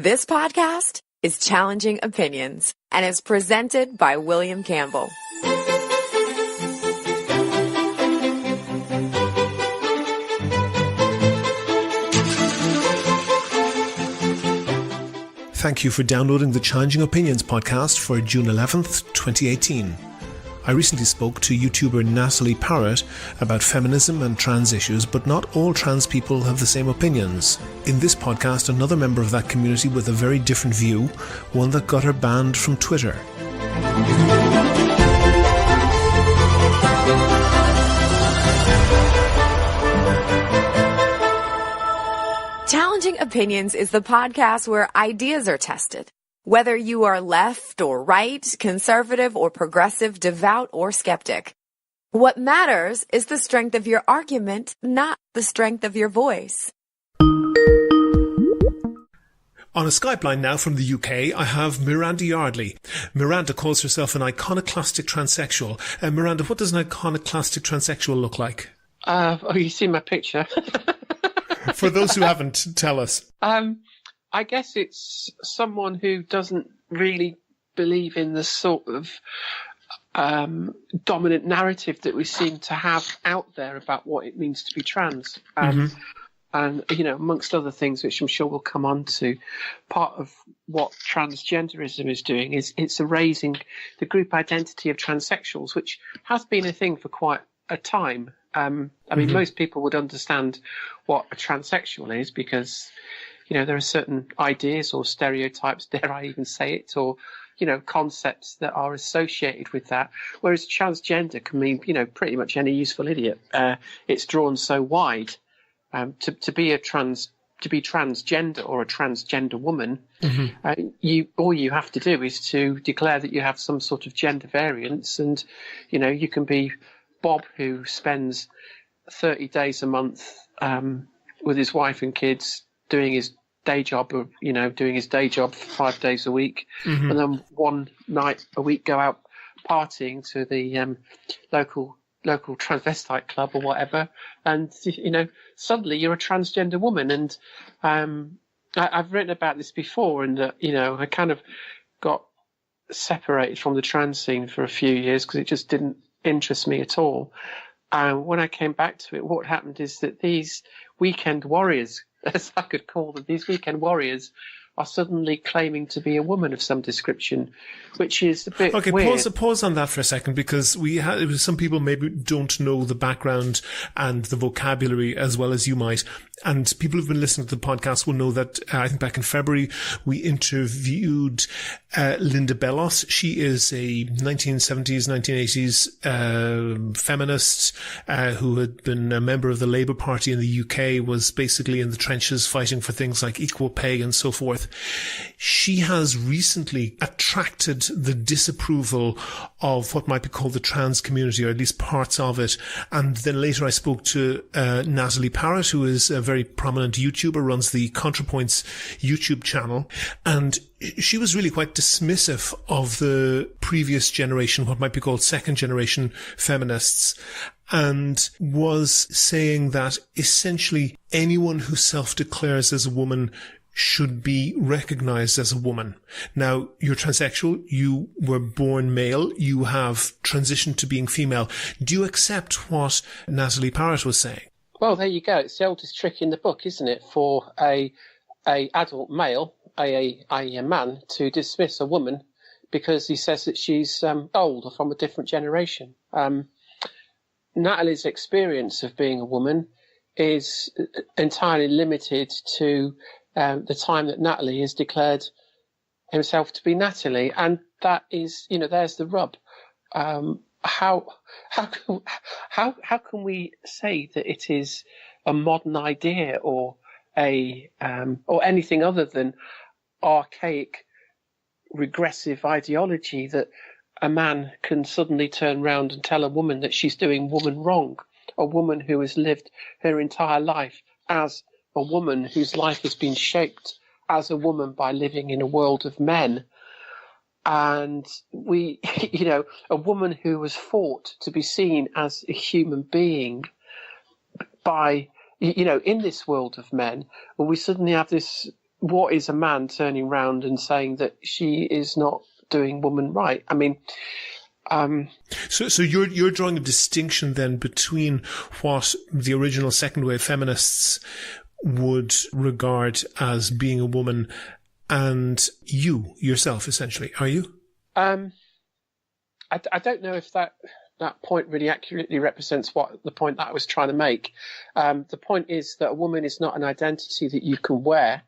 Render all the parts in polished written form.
This podcast is Challenging Opinions and is presented by William Campbell. Thank you for downloading the Challenging Opinions podcast for June 11th, 2018. I recently spoke to YouTuber Natalie Parrott about feminism and trans issues, but not all trans people have the same opinions. In this podcast, another member of that community with a very different view, one that got her banned from Twitter. Challenging Opinions is the podcast where ideas are tested. Whether you are left or right, conservative or progressive, devout or skeptic. What matters is the strength of your argument, not the strength of your voice. On a Skype line now from the UK, I have Miranda Yardley. Miranda calls herself an iconoclastic transsexual. Miranda, what does an iconoclastic transsexual look like? You see my picture. For those who haven't, tell us. I guess it's someone who doesn't really believe in the sort of dominant narrative that we seem to have out there about what it means to be trans. And, you know, amongst other things, which I'm sure we'll come on to, part of what transgenderism is doing is it's erasing the group identity of transsexuals, which has been a thing for quite a time. I mean, most people would understand what a transsexual is because, you know, there are certain ideas or stereotypes, dare I even say it, or, you know, concepts that are associated with that. Whereas transgender can mean, you know, pretty much any useful idiot. It's drawn so wide. To be transgender or a transgender woman, all you have to do is to declare that you have some sort of gender variance, and, you know, you can be Bob, who spends 30 days a month with his wife and kids doing his day job, doing his day job 5 days a week, and then one night a week go out partying to the local transvestite club or whatever, and, you know, suddenly you're a transgender woman. And I've written about this before, and you know, I kind of got separated from the trans scene for a few years because it just didn't interest me at all. When I came back to it, what happened is that these weekend warriors, as I could call them, these weekend warriors are suddenly claiming to be a woman of some description, which is a bit weird. Pause on that for a second, because some people maybe don't know the background and the vocabulary as well as you might. And people who've been listening to the podcast will know that I think back in February we interviewed Linda Bellos. She is a 1970s, 1980s feminist who had been a member of the Labour Party in the UK, was basically in the trenches fighting for things like equal pay and so forth. She has recently attracted the disapproval of what might be called the trans community, or at least parts of it. And then later I spoke to Natalie Parrott, who is a very prominent YouTuber, runs the ContraPoints YouTube channel. And she was really quite dismissive of the previous generation, what might be called second generation feminists, and was saying that essentially anyone who self-declares as a woman should be recognized as a woman. Now, you're transsexual, you were born male, you have transitioned to being female. Do you accept what Natalie Parrott was saying? Well, there you go. It's the oldest trick in the book, isn't it, for a adult male, a man, to dismiss a woman because he says that she's old or from a different generation. Natalie's experience of being a woman is entirely limited to the time that Natalie has declared himself to be Natalie, and that is, you know, there's the rub. How can we say that it is a modern idea or or anything other than archaic, regressive ideology that a man can suddenly turn round and tell a woman that she's doing woman wrong, a woman who has lived her entire life as a woman whose life has been shaped as a woman by living in a world of men. And we, you know, a woman who was fought to be seen as a human being by, you know, in this world of men, we suddenly have this what is a man turning round and saying that she is not doing woman right? I mean, so you're drawing a distinction then between what the original second wave feminists would regard as being a woman and you yourself, essentially, are you? I don't know if that point really accurately represents what the point that I was trying to make. The point is that a woman is not an identity that you can wear.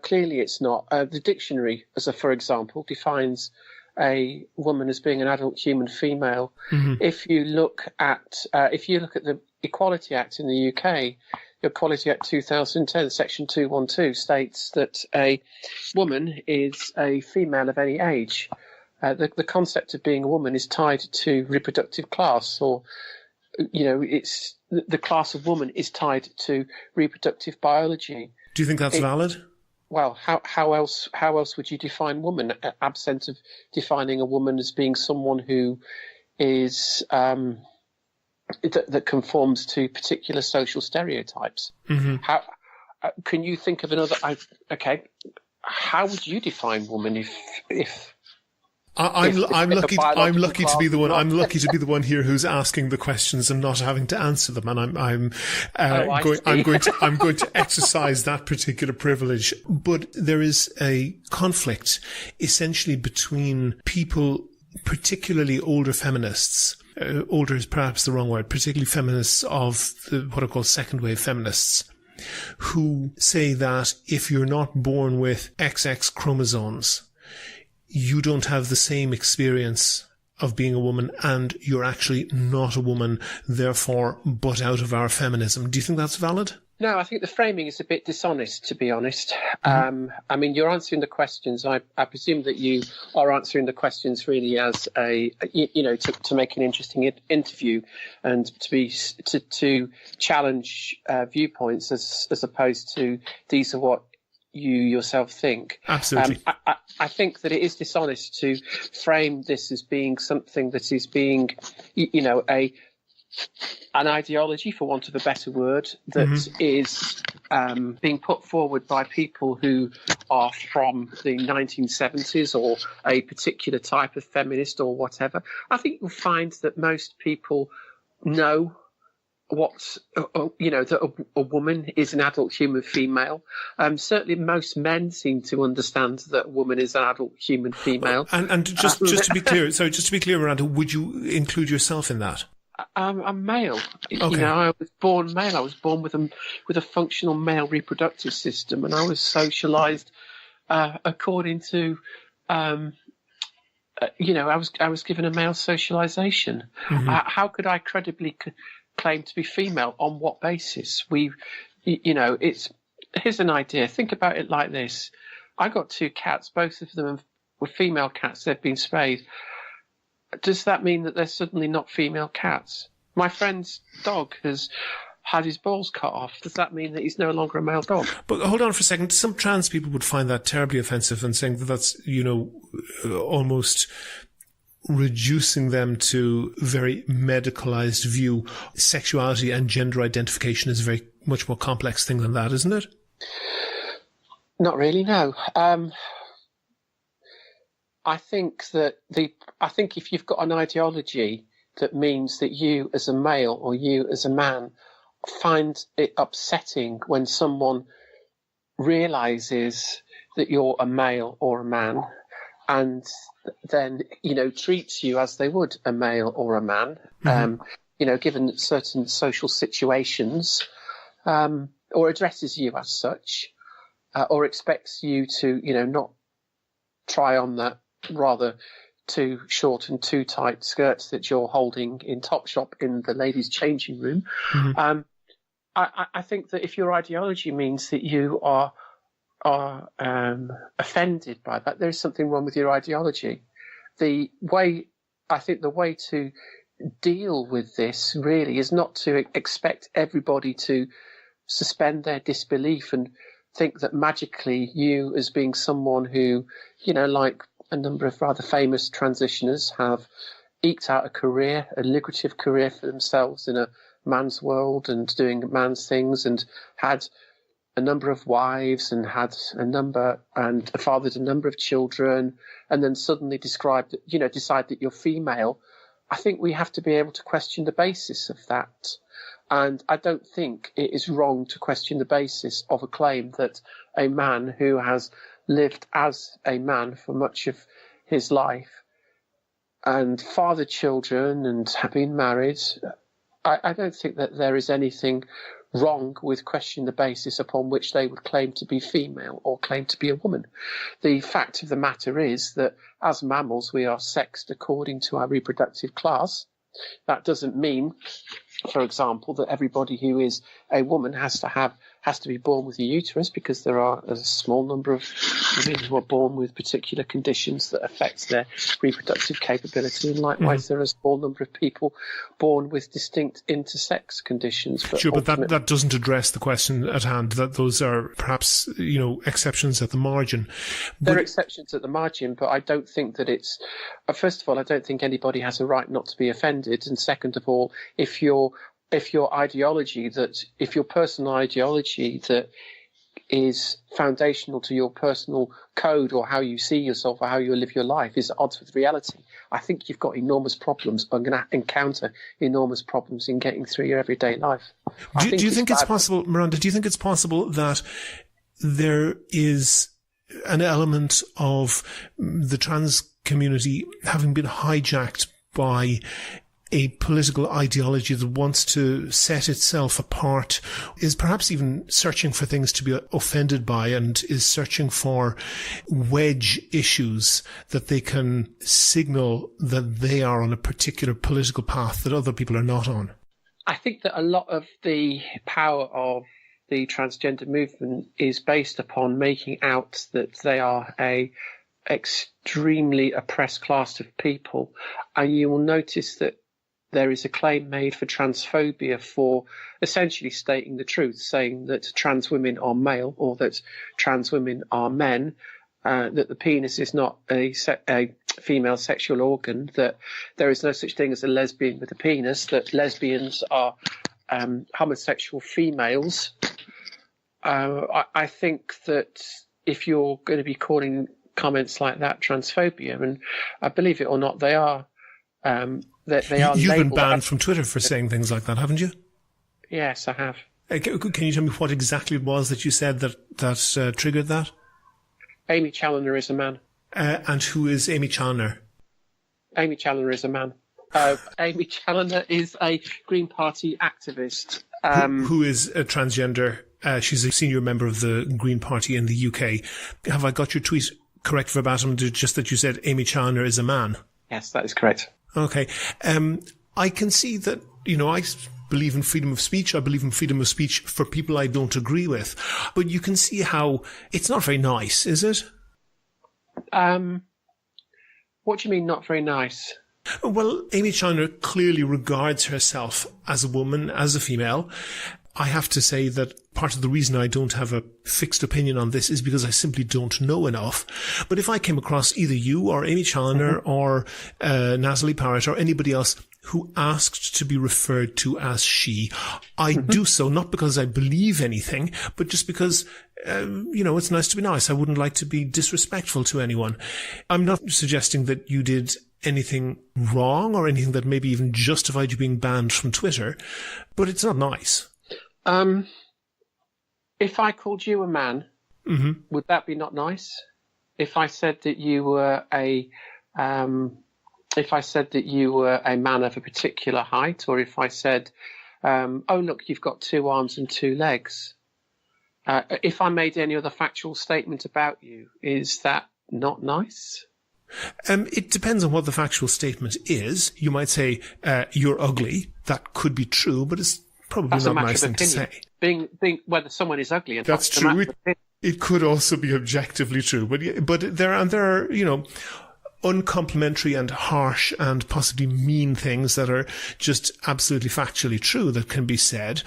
Clearly it's not. The dictionary, for example, defines a woman as being an adult human female. Mm-hmm. If you look at the Equality Act in the UK, Equality Act 2010, Section 212 states that a woman is a female of any age. The concept of being a woman is tied to reproductive class, or it's the class of woman is tied to reproductive biology. Do you think that's valid? Well, how else would you define woman, absent of defining a woman as being someone who is that conforms to particular social stereotypes? Mm-hmm. How can you think of another? How would you define woman if I'm lucky to be the one. I'm lucky to be the one here who's asking the questions and not having to answer them. And I'm going to exercise that particular privilege. But there is a conflict essentially between people, particularly older feminists. Older is perhaps the wrong word, particularly feminists of what are called second wave feminists, who say that if you're not born with XX chromosomes, you don't have the same experience of being a woman and you're actually not a woman, therefore butt out of our feminism. Do you think that's valid? No, I think the framing is a bit dishonest, to be honest. Mm-hmm. I mean, you're answering the questions. I presume that you are answering the questions really as to make an interesting interview and to challenge viewpoints as opposed to these are what you yourself think. Absolutely. I think that it is dishonest to frame this as being something that is being, an ideology, for want of a better word, that mm-hmm. is being put forward by people who are from the 1970s or a particular type of feminist or whatever. I think you'll find that most people know that a woman is an adult human female. Certainly most men seem to understand that a woman is an adult human female. And just to be clear, Miranda, would you include yourself in that? I'm male. Okay. I was born male. I was born with a functional male reproductive system, and I was socialized according to I was given a male socialization. Mm-hmm. How could I credibly claim to be female? On what basis? Here's an idea. Think about it like this. I got 2 cats. Both of them were female cats. They've been spayed. Does that mean that they're suddenly not female cats? My friend's dog has had his balls cut off. Does that mean that he's no longer a male dog? But hold on for a second. Some trans people would find that terribly offensive and saying that that's, almost reducing them to very medicalized view. Sexuality and gender identification is a very much more complex thing than that, isn't it? Not really, no. I think if you've got an ideology that means that you as a male or you as a man find it upsetting when someone realizes that you're a male or a man and then, treats you as they would a male or a man, mm-hmm. Given certain social situations, or addresses you as such, or expects you to, not try on that rather too short and too tight skirts that you're holding in Topshop in the ladies' changing room. Mm-hmm. I think that if your ideology means that you are offended by that, there is something wrong with your ideology. The way to deal with this really is not to expect everybody to suspend their disbelief and think that magically you, as being someone who, like a number of rather famous transitioners, have eked out a lucrative career for themselves in a man's world and doing man's things and had a number of wives and fathered a number of children, and then suddenly decide that you're female, I think we have to be able to question the basis of that. And I don't think it is wrong to question the basis of a claim that a man who has lived as a man for much of his life and fathered children and have been married, I don't think that there is anything wrong with questioning the basis upon which they would claim to be female or claim to be a woman. The fact of the matter is that as mammals, we are sexed according to our reproductive class. That doesn't mean, for example, that everybody who is a woman has to be born with a uterus, because there are a small number of women who are born with particular conditions that affect their reproductive capability, and likewise there are a small number of people born with distinct intersex conditions. Sure, but that doesn't address the question at hand. That those are perhaps exceptions at the margin. There are exceptions at the margin, but I don't think that it's. First of all, I don't think anybody has a right not to be offended, and second of all, if your personal ideology that is foundational to your personal code or how you see yourself or how you live your life is at odds with reality, I think you've got enormous problems. I'm going to encounter enormous problems in getting through your everyday life. Do you think it's possible, Miranda, do you think it's possible that there is an element of the trans community having been hijacked by a political ideology that wants to set itself apart, is perhaps even searching for things to be offended by, and is searching for wedge issues that they can signal that they are on a particular political path that other people are not on? I think that a lot of the power of the transgender movement is based upon making out that they are a extremely oppressed class of people, and you will notice that there is a claim made for transphobia for essentially stating the truth, saying that trans women are male or that trans women are men, that the penis is not a female sexual organ, that there is no such thing as a lesbian with a penis, that lesbians are homosexual females. I think that if you're going to be calling comments like that transphobia, and I believe it or not, they are. You've been banned from Twitter for saying things like that, haven't you? Yes, I have. Can you tell me what exactly it was that you said that triggered that? Amy Challoner is a man. And who is Amy Challoner? Amy Challoner is a man. Amy Challoner is a Green Party activist. Who is a transgender. She's a senior member of the Green Party in the UK. Have I got your tweet correct verbatim, just that you said Amy Challoner is a man? Yes, that is correct. Okay. I can see that, I believe in freedom of speech. I believe in freedom of speech for people I don't agree with. But you can see how it's not very nice, is it? What do you mean not very nice? Well, Amy Challoner clearly regards herself as a woman, as a female. I have to say that part of the reason I don't have a fixed opinion on this is because I simply don't know enough. But if I came across either you or Amy Challoner or Natalie Parrott or anybody else who asked to be referred to as she, I do so not because I believe anything, but just because, it's nice to be nice. I wouldn't like to be disrespectful to anyone. I'm not suggesting that you did anything wrong or anything that maybe even justified you being banned from Twitter, but it's not nice. If I called you a man, would that be not nice? If I said that you were a man of a particular height, or if I said, oh look, you've got 2 arms and 2 legs. If I made any other factual statement about you, is that not nice? It depends on what the factual statement is. You might say, you're ugly. That could be true, but it's probably not a nice thing to say. Being whether someone is ugly, and that's true. It could also be objectively true, but there are uncomplimentary and harsh and possibly mean things that are just absolutely factually true that can be said.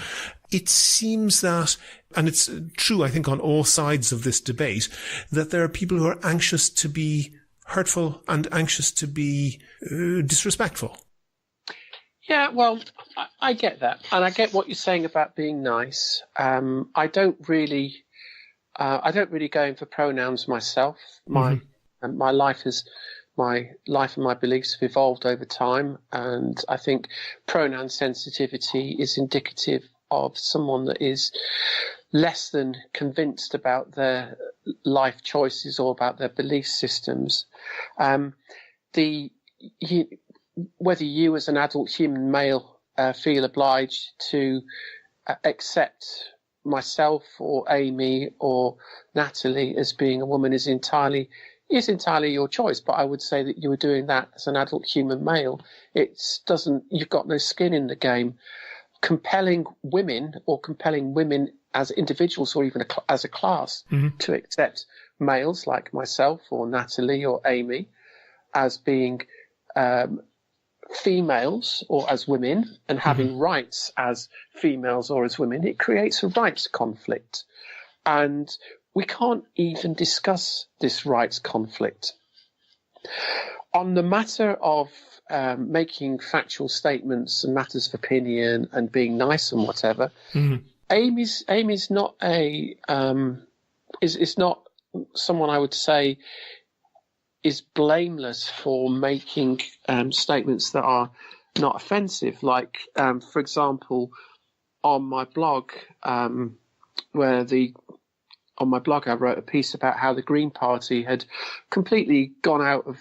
It seems that, and it's true, I think, on all sides of this debate, that there are people who are anxious to be hurtful and anxious to be disrespectful. Yeah, well, I get that, and I get what you're saying about being nice. I don't really go in for pronouns myself. My life and my beliefs have evolved over time, and I think pronoun sensitivity is indicative of someone that is less than convinced about their life choices or about their belief systems. Whether you as an adult human male feel obliged to accept myself or Amy or Natalie as being a woman is entirely your choice. But I would say that you were doing that as an adult human male. You've got no skin in the game. Compelling women as individuals or even as a class to accept males like myself or Natalie or Amy as being females or as women and having rights as females or as women, it creates a rights conflict. And we can't even discuss this rights conflict. On the matter of making factual statements and matters of opinion and being nice and whatever, Amy's not is not someone I would say is blameless for making statements that are not offensive. Like, for example, on my blog, I wrote a piece about how the Green Party had completely gone out of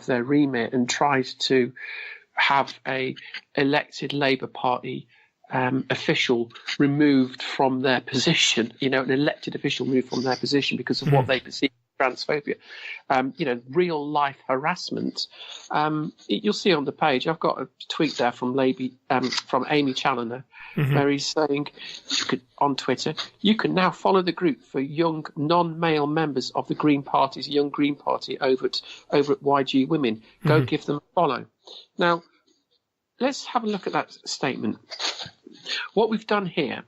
their remit and tried to have a elected Labour Party official removed from their position. An elected official removed from their position because of what they perceive transphobia, real life harassment. You'll see on the page, I've got a tweet there from Amy Challoner, where he's saying, on Twitter, you can now follow the group for young non-male members of the Green Party's Young Green Party over at YG Women. Go give them a follow. Now, let's have a look at that statement. What we've done here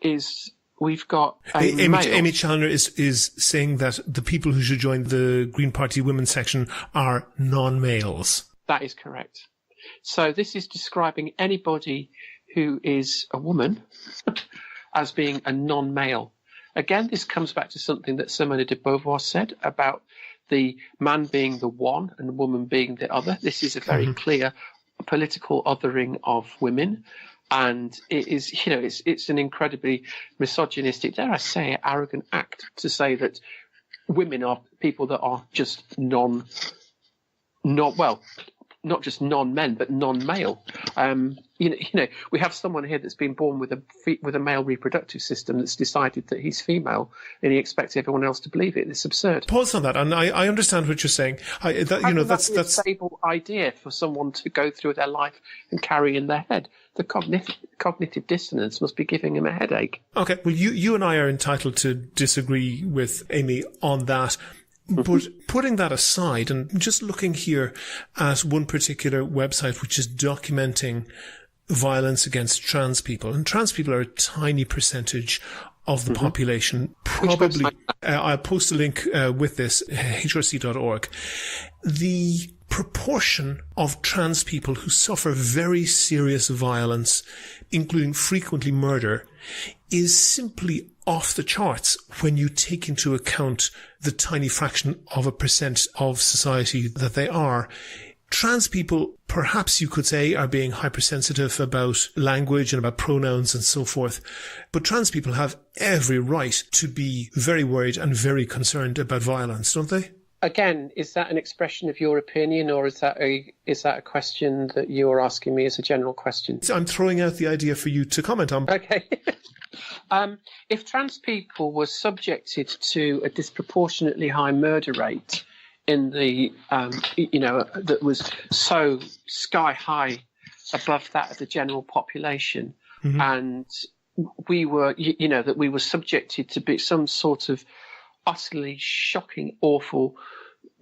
is we've got Amy Challoner is saying that the people who should join the Green Party women's section are non-males. That is correct. So this is describing anybody who is a woman as being a non-male. Again, this comes back to something that Simone de Beauvoir said about the man being the one and the woman being the other. This is a very clear political othering of women. And it is, it's an incredibly misogynistic, dare I say, arrogant act to say that women are people that are just not just non-men, but non-male. We have someone here that's been born with a male reproductive system that's decided that he's female, and he expects everyone else to believe it. It's absurd. Pause on that, and I understand what you're saying. That's a stable idea for someone to go through their life and carry in their head. The cognitive dissonance must be giving him a headache. Okay, well, you and I are entitled to disagree with Amy on that. But putting that aside and just looking here at one particular website which is documenting violence against trans people, and trans people are a tiny percentage of the population. Probably, I'll post a link with this, hrc.org. The proportion of trans people who suffer very serious violence, including frequently murder, is simply off the charts when you take into account the tiny fraction of a percent of society that they are. Trans people, perhaps you could say, are being hypersensitive about language and about pronouns and so forth. But trans people have every right to be very worried and very concerned about violence, don't they? Again, is that an expression of your opinion, or is that a question that you are asking me as a general question? I'm throwing out the idea for you to comment on. Okay. If trans people were subjected to a disproportionately high murder rate in the, that was so sky high above that of the general population, and we were, that we were subjected to be some sort of utterly shocking, awful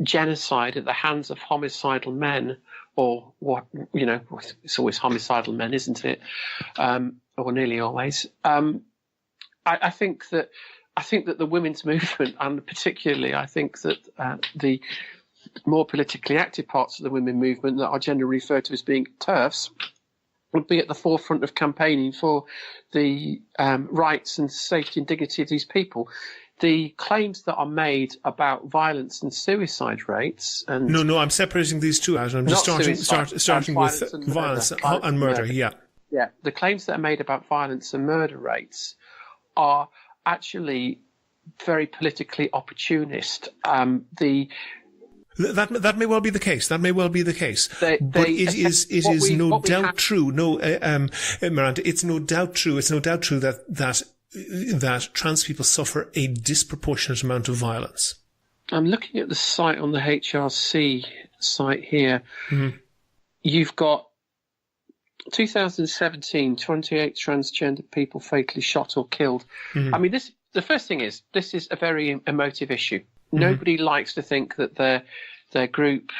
genocide at the hands of homicidal men, or what, it's always homicidal men, isn't it? Or nearly always. I think that the women's movement, and particularly I think that the more politically active parts of the women movement that are generally referred to as being TERFs would be at the forefront of campaigning for the rights and safety and dignity of these people. The claims that are made about violence and suicide rates, and no, I'm separating these two out. I'm just starting with violence and murder. Yeah. The claims that are made about violence and murder rates are actually very politically opportunist. That may well be the case. But it is no doubt true. No, Miranda, it's no doubt true. It's no doubt true that trans people suffer a disproportionate amount of violence. I'm looking at the site on the HRC site here. Mm-hmm. You've got 2017, 28 transgender people fatally shot or killed. Mm-hmm. I mean, the first thing is, this is a very emotive issue. Mm-hmm. Nobody likes to think that their group,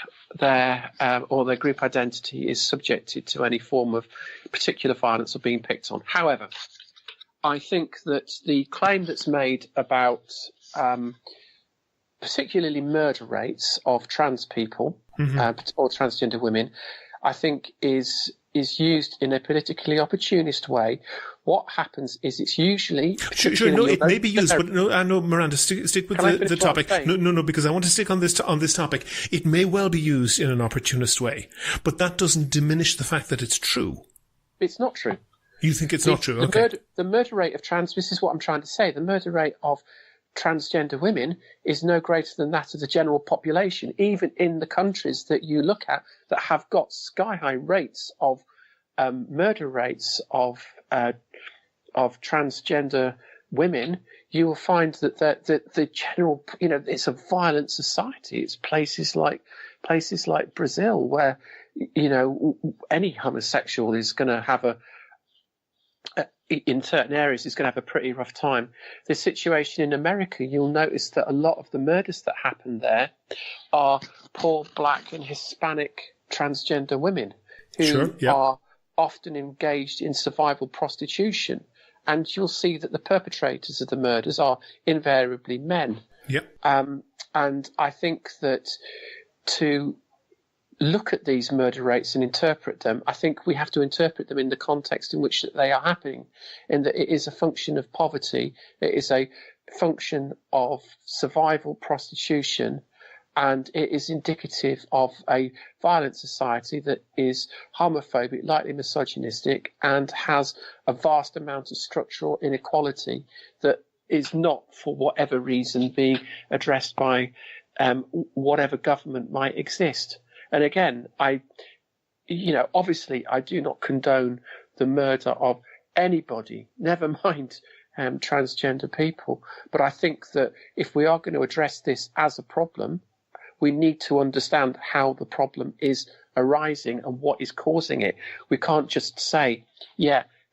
or their group identity is subjected to any form of particular violence or being picked on. However, I think that the claim that's made about particularly murder rates of trans people or transgender women, I think is used in a politically opportunist way. What happens is it's usually... Sure, no, it may be used, but no, Miranda, stick with the topic. No, because I want to stick on this topic. It may well be used in an opportunist way, but that doesn't diminish the fact that it's true. It's not true. You think it's not true? Okay. The murder rate of this is what I'm trying to say, the murder rate of transgender women is no greater than that of the general population, even in the countries that you look at that have got sky-high rates of murder rates of transgender women. You will find that the general, it's a violent society. It's places like Brazil where, any homosexual is going to have in certain areas is going to have a pretty rough time. The situation in America, you'll notice that a lot of the murders that happen there are poor black and Hispanic transgender women who are often engaged in survival prostitution. And you'll see that the perpetrators of the murders are invariably men. Yep. And I think that to look at these murder rates and interpret them, I think we have to interpret them in the context in which they are happening, in that it is a function of poverty, it is a function of survival prostitution, and it is indicative of a violent society that is homophobic, lightly misogynistic, and has a vast amount of structural inequality that is not, for whatever reason, being addressed by whatever government might exist. And again, obviously I do not condone the murder of anybody, never mind transgender people. But I think that if we are going to address this as a problem, we need to understand how the problem is arising and what is causing it. We can't just say,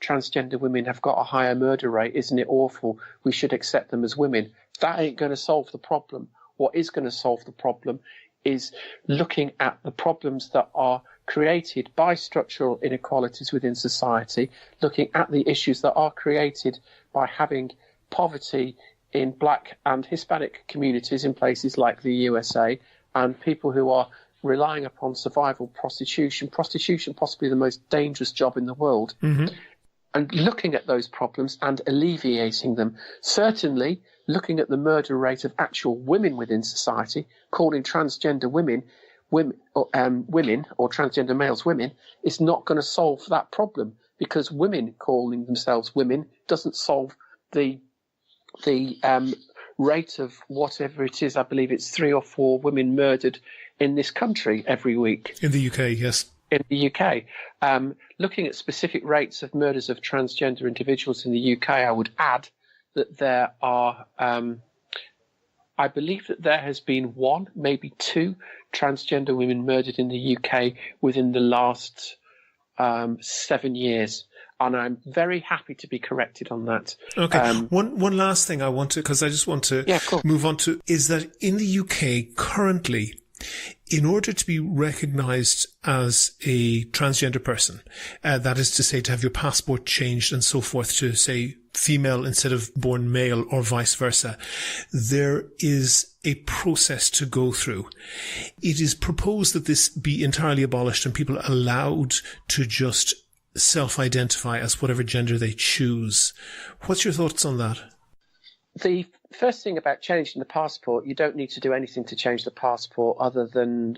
transgender women have got a higher murder rate, isn't it awful? We should accept them as women. That ain't going to solve the problem. What is going to solve the problem is looking at the problems that are created by structural inequalities within society, looking at the issues that are created by having poverty in black and Hispanic communities in places like the USA, and people who are relying upon survival prostitution possibly the most dangerous job in the world, and looking at those problems and alleviating them. Certainly, looking at the murder rate of actual women within society, calling transgender women or transgender males women, is not going to solve that problem, because women calling themselves women doesn't solve the rate of whatever it is. I believe it's 3 or 4 women murdered in this country every week. In the UK, yes. In the UK. Looking at specific rates of murders of transgender individuals in the UK, I would add that there are, I believe that there has been 1, maybe 2 transgender women murdered in the UK within the last 7 years. And I'm very happy to be corrected on that. Okay. One last thing I want to, because I just want to move on to, is that in the UK currently, in order to be recognised as a transgender person, that is to say, to have your passport changed and so forth to say female instead of born male or vice versa, there is a process to go through. It is proposed that this be entirely abolished and people allowed to just self-identify as whatever gender they choose. What's your thoughts on that? The first thing about changing the passport, you don't need to do anything to change the passport other than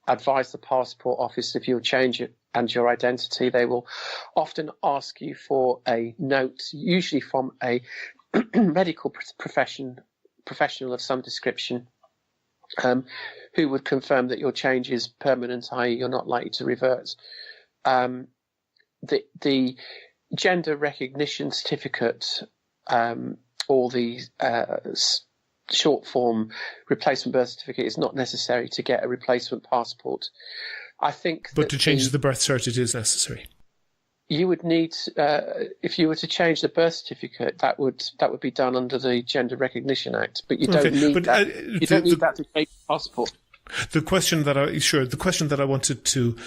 advise the passport office if you'll change it and your identity. They will often ask you for a note, usually from a medical professional of some description, who would confirm that your change is permanent, i.e. you're not likely to revert. The gender recognition certificate, or the short form replacement birth certificate, is not necessary to get a replacement passport. I think, but to change the birth cert, it is necessary. You would need, if you were to change the birth certificate, that would be done under the Gender Recognition Act. But you don't need that. You don't need that to change the passport. The question that I wanted to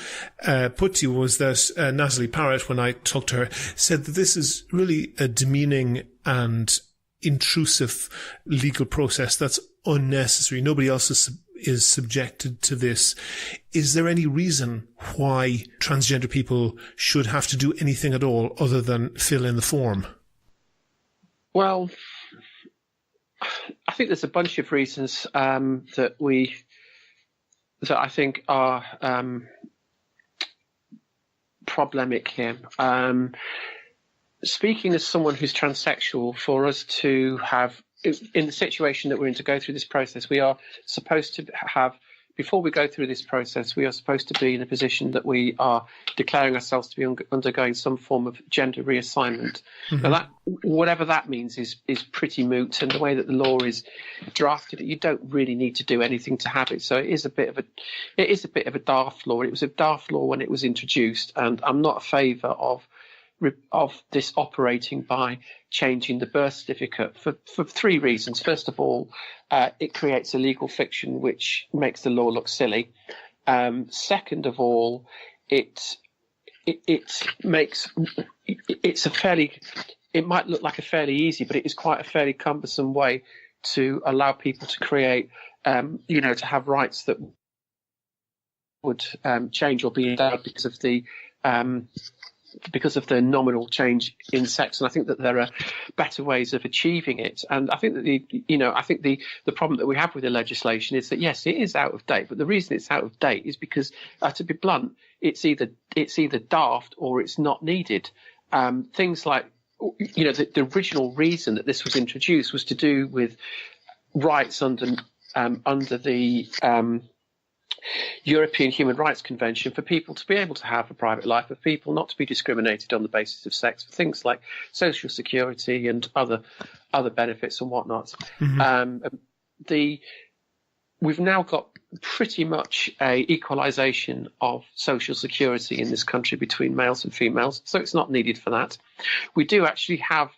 put to you was that Natalie Parrott, when I talked to her, said that this is really a demeaning and intrusive legal process that's unnecessary. Nobody else is subjected to this. Is there any reason why transgender people should have to do anything at all other than fill in the form? Well, I think there's a bunch of reasons that I think are problematic here. Speaking as someone who's transsexual, for us to have, in the situation that we're in, to go through this process, we are supposed to have, before we go through this process, we are supposed to be in a position that we are declaring ourselves to be undergoing some form of gender reassignment. Mm-hmm. Now, that, whatever that means, is pretty moot, and the way that the law is drafted, you don't really need to do anything to have it. So it is a bit of a daft law. It was a daft law when it was introduced, and I'm not a favour of this operating by changing the birth certificate for three reasons. First of all, it creates a legal fiction which makes the law look silly. Second of all, it might look like a fairly easy, but it is quite a fairly cumbersome way to allow people to create, to have rights that would change or be endowed because of the nominal change in sex. And I think that there are better ways of achieving it. And I think that the problem that we have with the legislation is that, yes, it is out of date, but the reason it's out of date is because, to be blunt, it's either daft or it's not needed. Things like, the original reason that this was introduced was to do with rights under the European Human Rights Convention, for people to be able to have a private life, for people not to be discriminated on the basis of sex, for things like social security and other benefits and whatnot. Mm-hmm. We've now got pretty much a equalisation of social security in this country between males and females, so it's not needed for that. We do actually have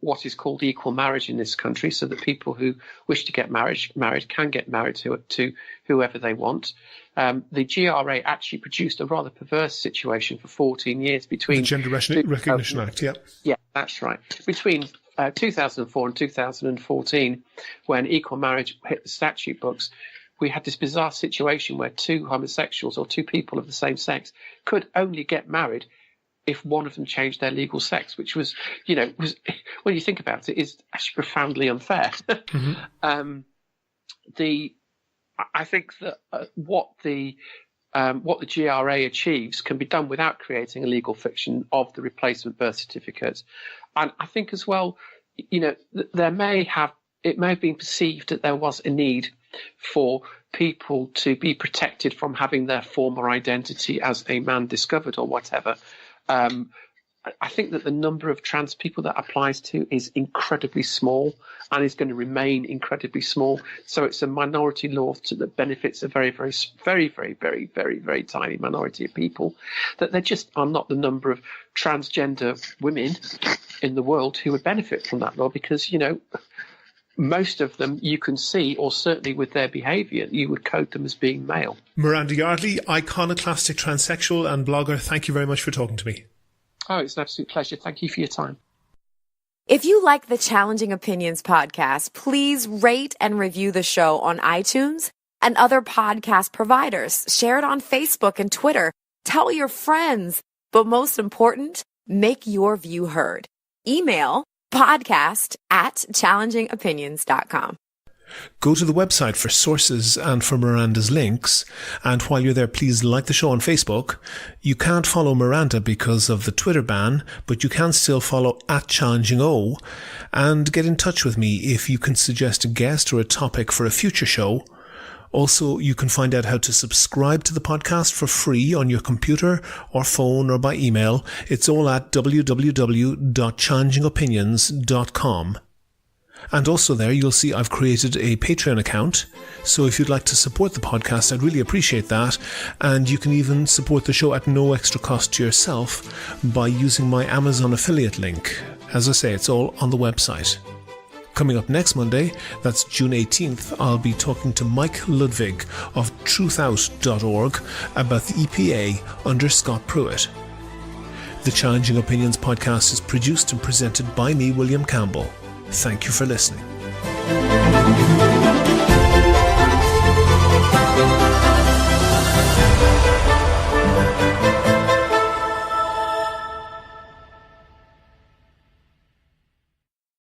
what is called equal marriage in this country, so that people who wish to get married can get married to whoever they want. The GRA actually produced a rather perverse situation for 14 years between the Gender Recognition Act. Yeah, that's right. Between 2004 and 2014, when equal marriage hit the statute books, we had this bizarre situation where two homosexuals or two people of the same sex could only get married if one of them changed their legal sex, which was, when you think about it, is actually profoundly unfair. Mm-hmm. I think that what the GRA achieves can be done without creating a legal fiction of the replacement birth certificate. And I think as well, it may have been perceived that there was a need for people to be protected from having their former identity as a man discovered or whatever. I think that the number of trans people that applies to is incredibly small and is going to remain incredibly small. So it's a minority law that benefits a very, very, very, very, very, very, very tiny minority of people. That there just are not the number of transgender women in the world who would benefit from that law, because, most of them you can see, or certainly with their behaviour, you would code them as being male. Miranda Yardley, iconoclastic transsexual and blogger, thank you very much for talking to me. Oh, it's an absolute pleasure. Thank you for your time. If you like the Challenging Opinions podcast, please rate and review the show on iTunes and other podcast providers. Share it on Facebook and Twitter. Tell your friends. But most important, make your view heard. Email podcast@challengingopinions.com. Go to the website for sources and for Miranda's links. And while you're there, please like the show on Facebook. You can't follow Miranda because of the Twitter ban, but you can still follow @ChallengingO and get in touch with me if you can suggest a guest or a topic for a future show. Also, you can find out how to subscribe to the podcast for free on your computer or phone or by email. It's all at www.challengingopinions.com. And also there, you'll see I've created a Patreon account. So if you'd like to support the podcast, I'd really appreciate that. And you can even support the show at no extra cost to yourself by using my Amazon affiliate link. As I say, it's all on the website. Coming up next Monday, that's June 18th, I'll be talking to Mike Ludwig of truthout.org about the EPA under Scott Pruitt. The Challenging Opinions podcast is produced and presented by me, William Campbell. Thank you for listening.